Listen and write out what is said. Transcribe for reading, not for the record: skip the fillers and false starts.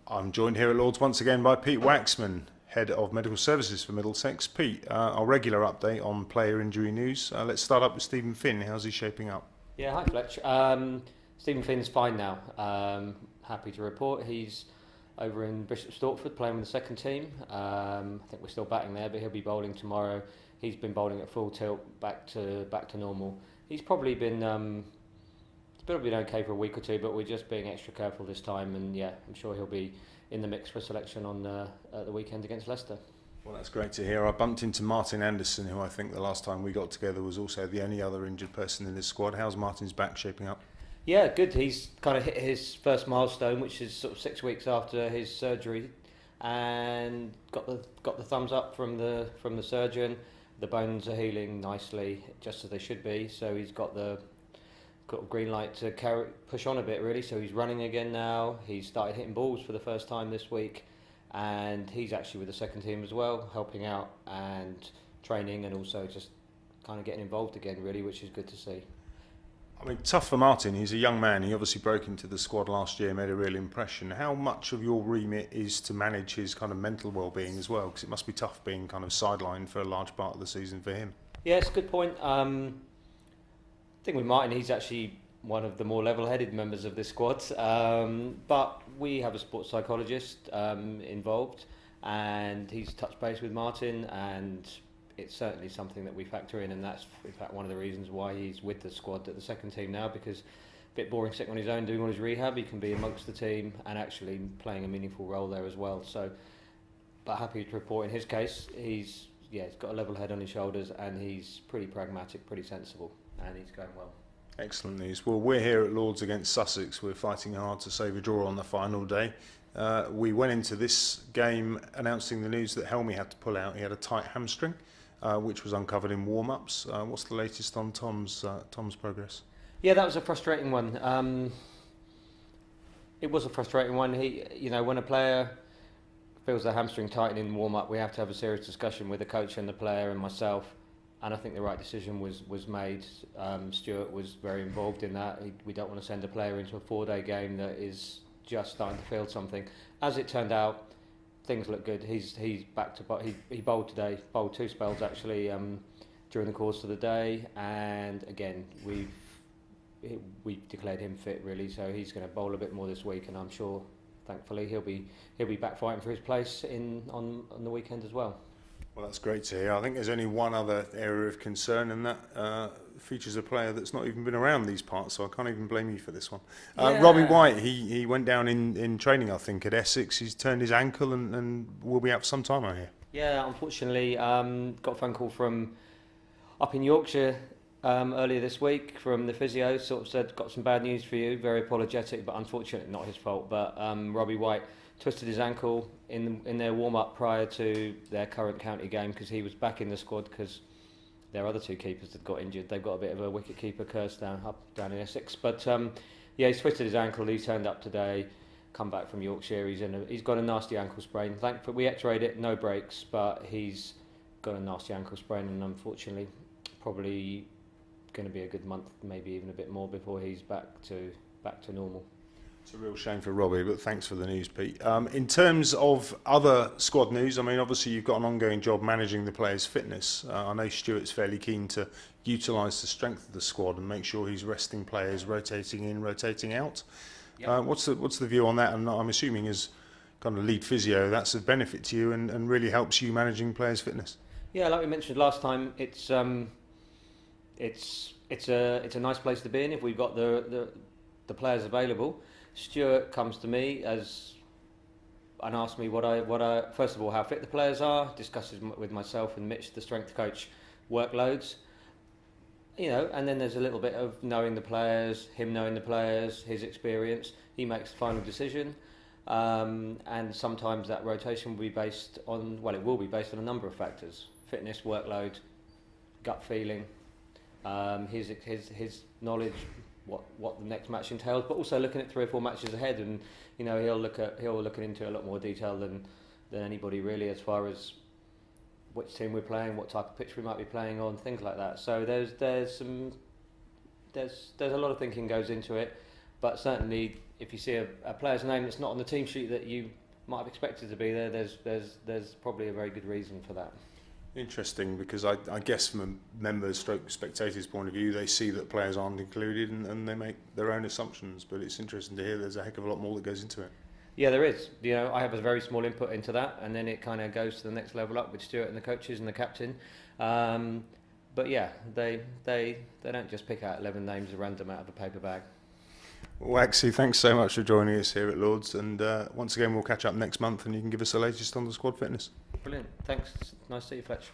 I'm joined here at Lord's once again by Pete Waxman, Head of Medical Services for Middlesex. Pete, our regular update on player injury news. Let's start up with Stephen Finn. How's he shaping up? Yeah, hi Fletch. Stephen Finn's fine now. Happy to report he's over in Bishop Stortford playing with the second team. I think we're still batting there, but he'll be bowling tomorrow. He's been bowling at full tilt, back to normal. He's probably been okay for a week or two, but we're just being extra careful this time. And yeah, I'm sure he'll be in the mix for selection on at the weekend against Leicester. Well, that's great to hear. I bumped into Martin Anderson, who I think the last time we got together was also the only other injured person in this squad. How's Martin's back shaping up? Yeah, good. He's kind of hit his first milestone, which is sort of 6 weeks after his surgery, and got the thumbs up from the surgeon. The bones are healing nicely, just as they should be. So he's got a green light to push on a bit, really. So he's running again now. He's started hitting balls for the first time this week, and he's actually with the second team as well, helping out and training, and also just kind of getting involved again, really, which is good to see. I mean, tough for Martin. He's a young man. He obviously broke into the squad last year, made a real impression. How much of your remit is to manage his kind of mental well-being as well? Because it must be tough being kind of sidelined for a large part of the season for him. Yeah, it's a good point. I think with Martin, he's actually one of the more level-headed members of this squad. But we have a sports psychologist involved, and he's touched base with Martin, and it's certainly something that we factor in, and that's in fact one of the reasons why he's with the squad at the second team now, because a bit boring sitting on his own doing all his rehab. He can be amongst the team and actually playing a meaningful role there as well. So, but happy to report in his case, he's got a level head on his shoulders, and he's pretty pragmatic, pretty sensible, and he's going well. Excellent news. Well, we're here at Lord's against Sussex. We're fighting hard to save a draw on the final day. We went into this game announcing the news that Helm had to pull out. He had a tight hamstring, which was uncovered in warm-ups. What's the latest on Tom's progress? Yeah, that was a frustrating one. It was a frustrating one. When a player feels their hamstring tightening in warm-up, we have to have a serious discussion with the coach and the player and myself. And I think the right decision was made. Stuart was very involved in that. We don't want to send a player into a 4-day game that is just starting to feel something. As it turned out, things look good. He's back to he bowled today, bowled 2 spells actually during the course of the day, and again we declared him fit really. So he's going to bowl a bit more this week, and I'm sure, thankfully, he'll be back fighting for his place on the weekend as well. Well, that's great to hear. I think there's only one other area of concern, and that features a player that's not even been around these parts, so I can't even blame you for this one. Yeah. Robbie White, he went down in training, I think, at Essex. He's turned his ankle and will be out for some time, I hear. Yeah, unfortunately, got a phone call from up in Yorkshire earlier this week from the physio, sort of said, got some bad news for you, very apologetic, but unfortunately not his fault. But Robbie White twisted his ankle in their warm-up prior to their current county game, because he was back in the squad because their other 2 keepers had got injured. They've got a bit of a wicket-keeper curse down in Essex. But he's twisted his ankle. He turned up today, come back from Yorkshire. He's got a nasty ankle sprain. Thankfully, we x-rayed it, no breaks, but he's got a nasty ankle sprain, and unfortunately, probably going to be a good month, maybe even a bit more, before he's back to normal. It's a real shame for Robbie, but thanks for the news, Pete. In terms of other squad news, I mean, obviously you've got an ongoing job managing the players' fitness. I know Stuart's fairly keen to utilise the strength of the squad and make sure he's resting players, rotating in, rotating out. Yep. What's the view on that? And I'm assuming as kind of lead physio, that's a benefit to you and really helps you managing players' fitness. Yeah, like we mentioned last time, it's a nice place to be in if we've got the players available. Stuart comes to me and asks me what I first of all how fit the players are, discusses with myself and Mitch, the strength coach, workloads, and then there's a little bit of knowing the players, him knowing the players, his experience. He makes the final decision, and sometimes that rotation will be based on a number of factors: fitness, workload, gut feeling, his knowledge, what the next match entails, but also looking at 3 or 4 matches ahead, and he'll look into a lot more detail than anybody really, as far as which team we're playing, what type of pitch we might be playing on, things like that. So there's a lot of thinking goes into it. But certainly, if you see a player's name that's not on the team sheet that you might have expected to be there, there's probably a very good reason for that. Interesting, because I guess from a members stroke spectators point of view, they see that players aren't included and they make their own assumptions, but it's interesting to hear there's a heck of a lot more that goes into it. Yeah, there is. I have a very small input into that, and then it kind of goes to the next level up with Stuart and the coaches and the captain. But yeah, they don't just pick out 11 names at random out of a paper bag. Waxy, thanks so much for joining us here at Lords, and once again we'll catch up next month and you can give us the latest on the squad fitness. Brilliant. Thanks. Nice to see you, Fletch.